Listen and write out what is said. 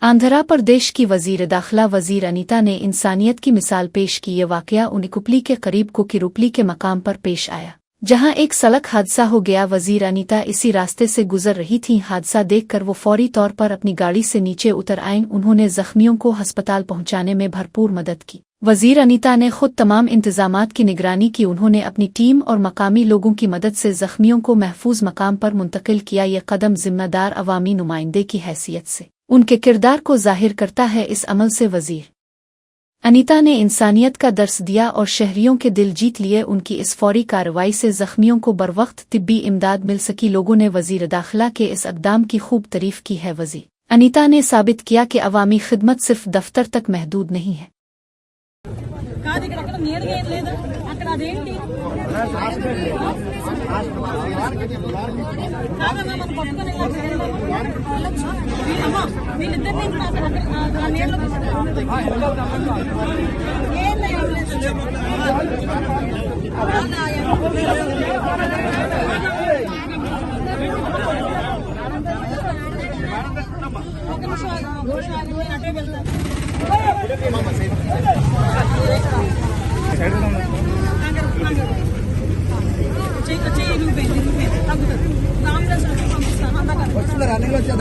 आंध्र प्रदेश की वजीर दाखिला वजीर अनीता ने इंसानियत की मिसाल पेश की। ये वाकया उनिकुपली के करीब कुकिरुपली के मकाम पर पेश आया, जहां एक सड़क हादसा हो गया। वजीर अनीता इसी रास्ते से गुजर रही थीं। हादसा देखकर वो फौरी तौर पर अपनी गाड़ी से नीचे उतर आईं। उन्होंने जख्मियों को अस्पताल पहुंचाने में भरपूर मदद की। वजीर अनीता ने खुद तमाम इंतजामात की निगरानी की। उन्होंने अपनी टीम और मकामी लोगों की मदद से जख्मियों को महफूज मकाम पर मुंतकिल किया। यह कदम जिम्मेदार अवामी नुमाइंदे की हैसियत से उनके किरदार को जाहिर करता है। इस अमल से वजीर अनीता ने इंसानियत का दर्स दिया और शहरियों के दिल जीत लिए। उनकी इस फौरी कार्रवाई से जख्मियों को बरवक्त तिब्बी इमदाद मिल सकी। लोगों ने वजीर दाखिला के इस इक़दाम की खूब तारीफ की है। वजीर अनीता ने साबित किया कि अवामी खिदमत सिर्फ दफ्तर तक महदूद नहीं है। వస్తుంది రన్నింగ్ వచ్చేది